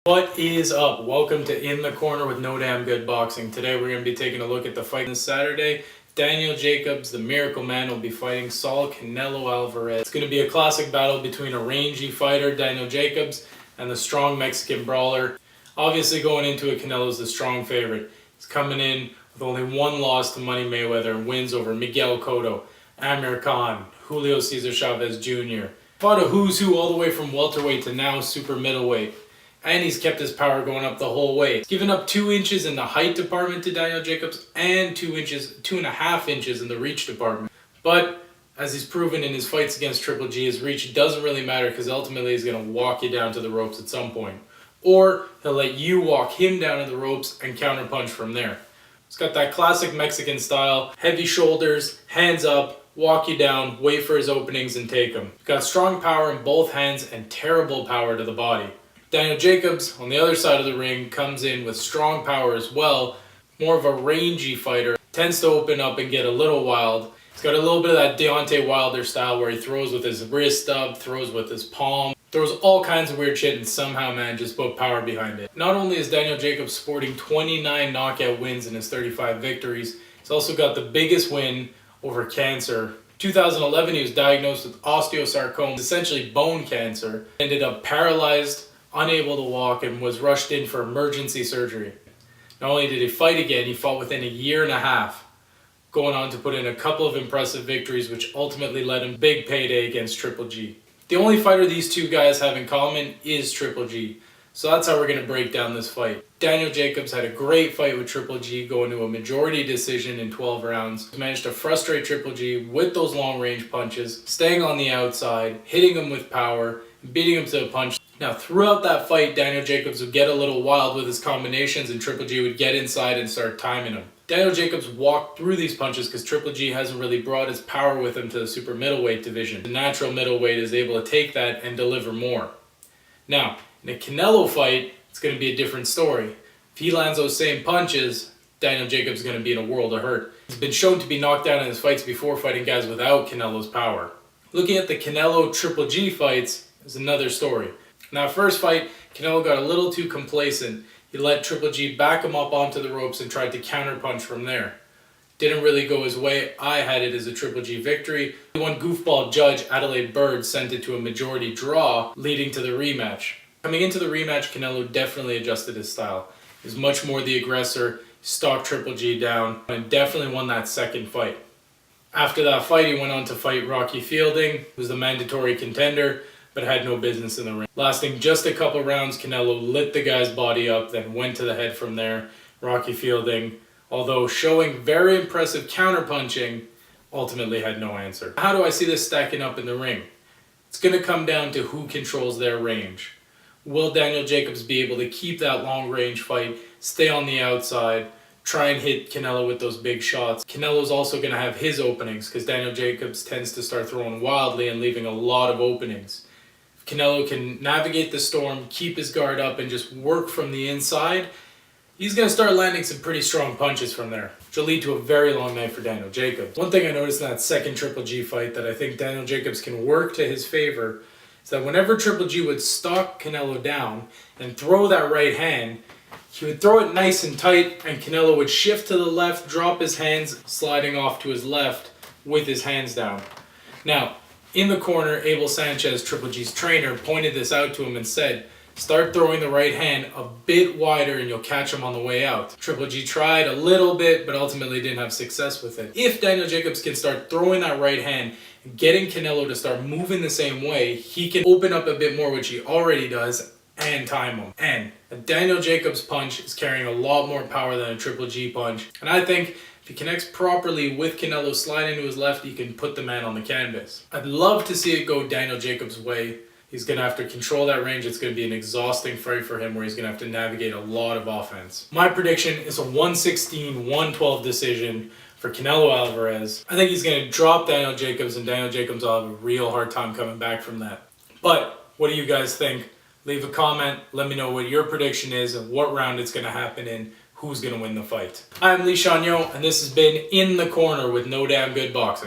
What is up? Welcome to In the Corner with No Damn Good Boxing. Today we're going to be taking a look at the fight this Saturday. Daniel Jacobs, the Miracle Man, will be fighting Saul Canelo Alvarez. It's going to be a classic battle between a rangy fighter, Daniel Jacobs, and the strong Mexican brawler. Obviously going into it, Canelo's the strong favorite. He's coming in with only one loss to Money Mayweather and wins over Miguel Cotto, Amir Khan, Julio Cesar Chavez Jr. Fought a who's who all the way from welterweight to now super middleweight. And he's kept his power going up the whole way. He's given up 2 inches in the height department to Daniel Jacobs and 2.5 inches in the reach department. But as he's proven in his fights against Triple G, his reach doesn't really matter because ultimately he's going to walk you down to the ropes at some point. Or he'll let you walk him down to the ropes and counterpunch from there. He's got that classic Mexican style, heavy shoulders, hands up, walk you down, wait for his openings and take them. He's got strong power in both hands and terrible power to the body. Daniel Jacobs, on the other side of the ring, comes in with strong power as well. More of a rangy fighter. Tends to open up and get a little wild. He's got a little bit of that Deontay Wilder style where he throws with his wrist up, throws with his palm, throws all kinds of weird shit and somehow manages to put power behind it. Not only is Daniel Jacobs sporting 29 knockout wins in his 35 victories, he's also got the biggest win over cancer. 2011 he was diagnosed with osteosarcoma, essentially bone cancer. Ended up paralyzed, unable to walk, and was rushed in for emergency surgery. Not only did he fight again, he fought within a year and a half, going on to put in a couple of impressive victories which ultimately led him big payday against Triple G. The only fighter these two guys have in common is Triple G. So that's how we're going to break down this fight. Daniel Jacobs had a great fight with Triple G, going to a majority decision in 12 rounds. He managed to frustrate Triple G with those long range punches, staying on the outside, hitting him with power, beating him to a punch. Now, throughout that fight, Daniel Jacobs would get a little wild with his combinations and Triple G would get inside and start timing him. Daniel Jacobs walked through these punches because Triple G hasn't really brought his power with him to the super middleweight division. The natural middleweight is able to take that and deliver more. Now, in a Canelo fight, it's going to be a different story. If he lands those same punches, Daniel Jacobs is going to be in a world of hurt. He's been shown to be knocked down in his fights before fighting guys without Canelo's power. Looking at the Canelo Triple G fights is another story. In that first fight, Canelo got a little too complacent. He let Triple G back him up onto the ropes and tried to counterpunch from there. Didn't really go his way. I had it as a Triple G victory. One goofball judge, Adelaide Bird, sent it to a majority draw, leading to the rematch. Coming into the rematch, Canelo definitely adjusted his style. He was much more the aggressor, stalked Triple G down, and definitely won that second fight. After that fight, he went on to fight Rocky Fielding, who was the mandatory contender, but had no business in the ring. Lasting just a couple rounds, Canelo lit the guy's body up, then went to the head from there. Rocky Fielding, although showing very impressive counterpunching, ultimately had no answer. How do I see this stacking up in the ring? It's going to come down to who controls their range. Will Daniel Jacobs be able to keep that long range fight, stay on the outside, try and hit Canelo with those big shots? Canelo's also going to have his openings because Daniel Jacobs tends to start throwing wildly and leaving a lot of openings. Canelo can navigate the storm, keep his guard up, and just work from the inside, he's going to start landing some pretty strong punches from there, which will lead to a very long night for Daniel Jacobs. One thing I noticed in that second Triple G fight that I think Daniel Jacobs can work to his favor is that whenever Triple G would stalk Canelo down and throw that right hand, he would throw it nice and tight, and Canelo would shift to the left, drop his hands, sliding off to his left with his hands down. Now, in the corner, Abel Sanchez, Triple G's trainer, pointed this out to him and said, start throwing the right hand a bit wider and you'll catch him on the way out. Triple G tried a little bit, but ultimately didn't have success with it. If Daniel Jacobs can start throwing that right hand and getting Canelo to start moving the same way, he can open up a bit more, which he already does, and time him. And a Daniel Jacobs punch is carrying a lot more power than a Triple G punch. And I think if he connects properly with Canelo sliding to his left, he can put the man on the canvas. I'd love to see it go Daniel Jacobs' way. He's going to have to control that range. It's going to be an exhausting fight for him where he's going to have to navigate a lot of offense. My prediction is a 116-112 decision for Canelo Alvarez. I think he's going to drop Daniel Jacobs, and Daniel Jacobs will have a real hard time coming back from that. But what do you guys think? Leave a comment. Let me know what your prediction is and what round it's going to happen in. Who's going to win the fight? I'm Lee Chagnon, and this has been In the Corner with No Damn Good Boxing.